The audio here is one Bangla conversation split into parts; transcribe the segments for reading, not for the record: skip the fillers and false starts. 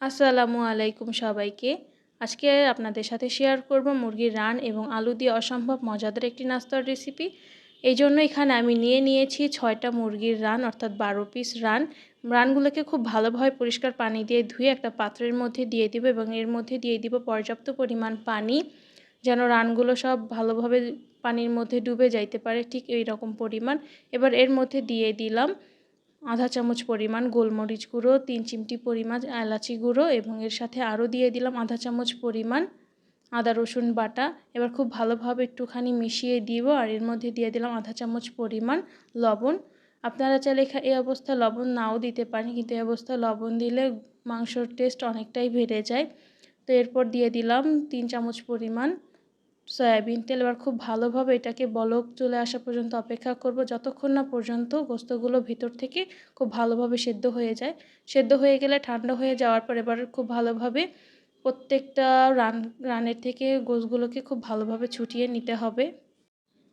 আসসালামু আলাইকুম সবাইকে। আজকে আপনাদের সাথে শেয়ার করব মুরগির রান এবং আলু দিয়ে অসম্ভব মজাদার একটি নাস্তার রেসিপি। এই জন্য এখানে আমি নিয়েছি 6টা মুরগির রান অর্থাৎ 12 পিস রান। রানগুলোকে খুব ভালোভাবে পরিষ্কার পানি দিয়ে ধুয়ে একটা পাত্রের মধ্যে দিয়ে দিব এবং এর মধ্যে দিয়ে দিব পর্যাপ্ত পরিমাণ পানি, যেন রানগুলো সব ভালোভাবে পানির মধ্যে ডুবে যাইতে পারে, ঠিক এই রকম পরিমাণ। এবার এর মধ্যে দিয়ে দিলাম আধা চামচ পরিমাণ গোলমরিচ গুঁড়ো, 3 চিমটি পরিমাণ এলাচি গুঁড়ো এবং এর সাথে আরও দিয়ে দিলাম আধা চামচ পরিমাণ আদা রসুন বাটা। এবার খুব ভালোভাবে একটুখানি মিশিয়ে দিব আর এর মধ্যে দিয়ে দিলাম আধা চামচ পরিমাণ লবণ। আপনারা চাইলে এই অবস্থায় লবণ নাও দিতে পারেন, কিন্তু এই অবস্থায় লবণ দিলে মাংসর টেস্ট অনেকটাই বেড়ে যায়। তো এরপর দিয়ে দিলাম 3 চামচ পরিমাণ সয়াবিন তেল। এবার খুব ভালোভাবে এটাকে বলক চলে আসা পর্যন্ত অপেক্ষা করব, যতক্ষণ না পর্যন্ত গোস্তগুলো ভিতর থেকে খুব ভালোভাবে সেদ্ধ হয়ে যায়। সেদ্ধ হয়ে গেলে ঠান্ডা হয়ে যাওয়ার পর এবার খুব ভালোভাবে প্রত্যেকটা রানের থেকে গোস্তগুলোকে খুব ভালোভাবে ছুটিয়ে নিতে হবে।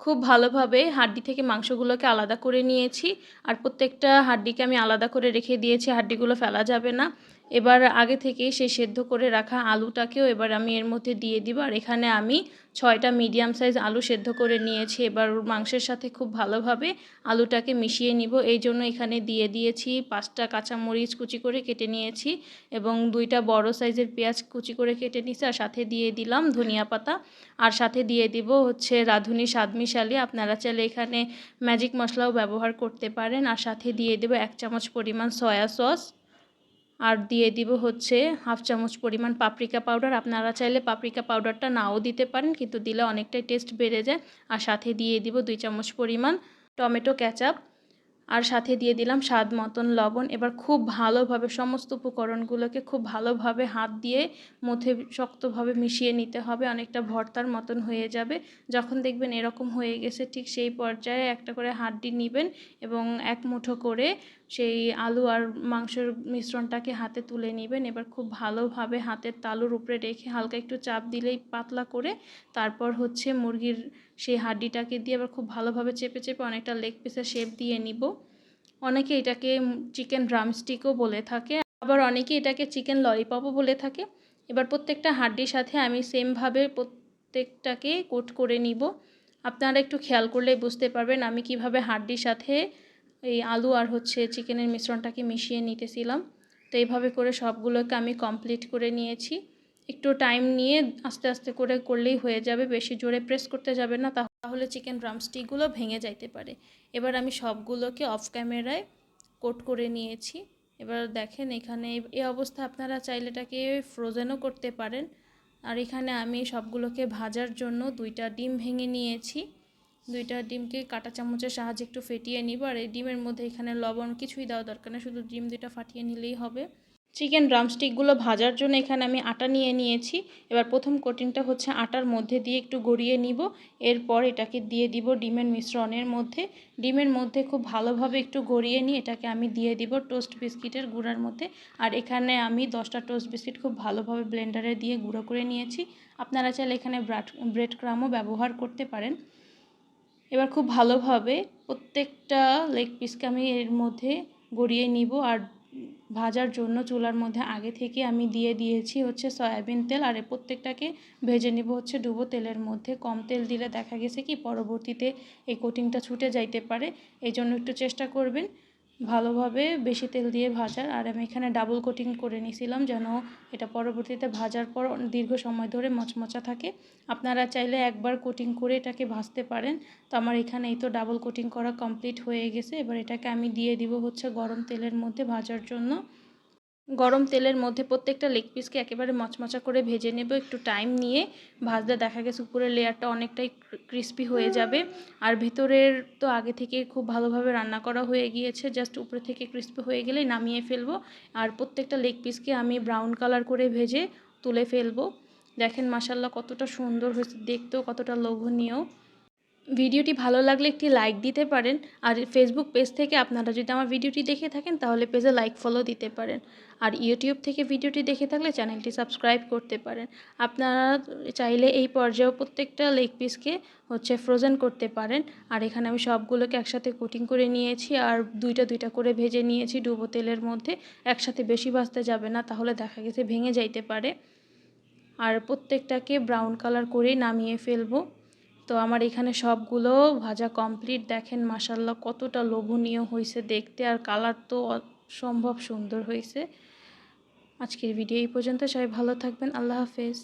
খুব ভালোভাবে হাড্ডি থেকে মাংসগুলোকে আলাদা করে নিয়েছি আর প্রত্যেকটা হাড্ডিকে আমি আলাদা করে রেখে দিয়েছি, হাড্ডিগুলো ফেলা যাবে না। এবার আগে থেকেই সেই সেদ্ধ করে রাখা আলুটাকেও এবার আমি এর মধ্যে দিয়ে দিব আর এখানে আমি 6টা মিডিয়াম সাইজ আলু সেদ্ধ করে নিয়েছি। এবার মাংসের সাথে খুব ভালোভাবে আলুটাকে মিশিয়ে নিব, এই জন্য এখানে দিয়ে দিয়েছি 5টা কাঁচামরিচ কুচি করে কেটে নিয়েছি এবং 2টা বড় সাইজের পেঁয়াজ কুচি করে কেটে নিয়েছি আর সাথে দিয়ে দিলাম ধনিয়া পাতা আর সাথে দিয়ে দিব হচ্ছে রাঁধুনি স্বাদ মিশালি। আপনারা চাইলে এখানে ম্যাজিক মশলাও ব্যবহার করতে পারেন আর সাথে দিয়ে দেব 1 চামচ পরিমাণ সয়া সস আর দিয়ে দিব হচ্ছে হাফ চামচ পরিমাণ পাপরিকা পাউডার। আপনারা চাইলে পাপরিকা পাউডারটা নাও দিতে পারেন, কিন্তু দিলে অনেকটাই টেস্ট বেড়ে যায়। আর সাথে দিয়ে দিব 2 চামচ পরিমাণ টমেটো কেচাপ আর সাথে দিয়ে দিলাম স্বাদ মতন লবণ। এবার খুব ভালোভাবে সমস্ত উপকরণগুলোকে খুব ভালোভাবে হাত দিয়ে মধ্যে শক্তভাবে মিশিয়ে নিতে হবে, অনেকটা ভর্তার মতন হয়ে যাবে। যখন দেখবেন এরকম হয়ে গেছে ঠিক সেই পর্যায়ে একটা করে হাড্ডি নেবেন এবং এক মুঠো করে সেই আলু আর মাংসের মিশ্রণটাকে হাতে তুলে নেবেন। এবার খুব ভালোভাবে হাতের তালুর উপরে রেখে হালকা একটু চাপ দিলেই পাতলা করে তারপর হচ্ছে মুরগির সেই হাড্ডিটাকে দিয়ে আবার খুব ভালোভাবে চেপে চেপে অনেকটা লেগ পিসের শেপ দিয়ে নিব। অনেকে এটাকে চিকেন ড্রামস্টিকও বলে থাকে, আবার অনেকে এটাকে চিকেন ললিপপও বলে থাকে। এবার প্রত্যেকটা হাড্ডির সাথে আমি সেমভাবে প্রত্যেকটাকে কোট করে নিব। আপনারা একটু খেয়াল করলেই বুঝতে পারবেন আমি কিভাবে হাড্ডির সাথে এই আলু আর হচ্ছে চিকেনের মিশ্রণটাকে মিশিয়ে নিতেছিলাম। তো এইভাবে করে সবগুলোকে আমি কমপ্লিট করে নিয়েছি। একটু টাইম নিয়ে আস্তে আস্তে করে করলেই হয়ে যাবে, বেশি জোরে প্রেস করতে যাবে না, তাহলে চিকেন ড্রামস্টিকগুলো ভেঙে যাইতে পারে। এবার আমি সবগুলোকে অফ ক্যামেরায় কোট করে নিয়েছি। এবার দেখেন এখানে এই অবস্থা, আপনারা চাইলে এটাকে ফ্রোজেনও করতে পারেন। আর এখানে আমি সবগুলোকে ভাজার জন্য 2টা ডিম ভেঙে নিয়েছি। 2টা ডিমকে কাঁটা চামচের সাহায্যে একটু ফেটিয়ে নিব আর এই ডিমের মধ্যে এখানে লবণ কিছুই দেওয়া দরকার না, শুধু ডিম 2টা ফাটিয়ে নিলেই হবে। চিকেন ড্রামস্টিকগুলো ভাজার জন্য এখানে আমি আটা নিয়েছি। এবার প্রথম কোটিংটা হচ্ছে আটার মধ্যে দিয়ে একটু গড়িয়ে নিব, এরপর এটাকে দিয়ে দিব ডিমের মিশ্রণের মধ্যে। ডিমের মধ্যে খুব ভালোভাবে একটু গড়িয়ে নিয়ে এটাকে আমি দিয়ে দিব টোস্ট বিস্কিটের গুঁড়ার মধ্যে। আর এখানে আমি 10টা টোস্ট বিস্কিট খুব ভালোভাবে ব্লেন্ডারে দিয়ে গুঁড়ো করে নিয়েছি। আপনারা চাইলে এখানে ব্রেড ক্রামও ব্যবহার করতে পারেন। এবার খুব ভালোভাবে প্রত্যেকটা লেগ পিসকে আমি এর মধ্যে গড়িয়ে নিব আর ভাজার জন্য চুলার মধ্যে আগে থেকে আমি দিয়ে দিয়েছি হচ্ছে সয়াবিন তেল আর প্রত্যেকটাকে ভেজে নিব হচ্ছে ডুবো তেলের মধ্যে। কম তেল দিলে দেখা গেছে কি পরবর্তীতে এই কোটিংটা ছুটে যাইতে পারে, এই জন্য একটু চেষ্টা করবেন ভালোভাবে বেশি তেল দিয়ে ভাজার। আর আমি এখানে ডাবল কোটিং করে নিয়েছিলাম যেন এটা পরবর্তীতে ভাজার পর দীর্ঘ সময় ধরে মচমচা থাকে। আপনারা চাইলে একবার কোটিং করে এটাকে ভাজতে পারেন। তো আমার এখানে এই তো ডাবল কোটিং করা কমপ্লিট হয়ে গেছে। এবার এটাকে আমি দিয়ে দিব হচ্ছে গরম তেলের মধ্যে ভাজার জন্য। গরম তেলের মধ্যে প্রত্যেকটা লেগ পিসকে একেবারে মচমচা করে ভেজে নেব একটু টাইম নিয়ে। ভাজলে দেখা গেছে উপরের লেয়ারটা অনেকটাই ক্রিস্পি হয়ে যাবে আর ভিতরের তো আগে থেকে খুব ভালোভাবে রান্না করা হয়ে গিয়েছে, জাস্ট উপরে থেকে ক্রিস্পি হয়ে গেলেই নামিয়ে ফেলবো। আর প্রত্যেকটা লেগ পিসকে আমি ব্রাউন কালার করে ভেজে তুলে ফেলবো। দেখেন মাশাল্লাহ কতটা সুন্দর হয়েছে, দেখতেও কতটা লোভনীয়। ভিডিওটি ভালো লাগলে একটি লাইক দিতে পারেন। আর ফেসবুক পেজ থেকে আপনারা যদি আমার ভিডিওটি দেখে থাকেন তাহলে পেজে লাইক ফলো দিতে পারেন। আর ইউটিউব থেকে ভিডিওটি দেখে থাকলে চ্যানেলটি সাবস্ক্রাইব করতে পারেন। আপনারা চাইলে এই পর্যায়েও প্রত্যেকটা লেগ পিসকে ফ্রোজেন করতে পারেন। আর এখানে আমি সবগুলোকে একসাথে কোটিং করে নিয়েছি আর দুইটা করে ভেজে নিয়েছি ডুবো তেলের মধ্যে। একসাথে বেশি ভাজতে যাবে না, তাহলে দেখা গেছে ভেঙে যাইতে পারে। আর প্রত্যেকটাকে ব্রাউন কালার করেই নামিয়ে ফেলবো। তো আমার এখানে সবগুলো ভাজা কমপ্লিট। দেখেন মাশাআল্লাহ কতটা লোভনীয় হয়েছে দেখতে, আর কালার তো অসম্ভব সুন্দর হয়েছে। আজকের ভিডিও এই পর্যন্ত। সবাই ভালো থাকবেন। আল্লাহ হাফেজ।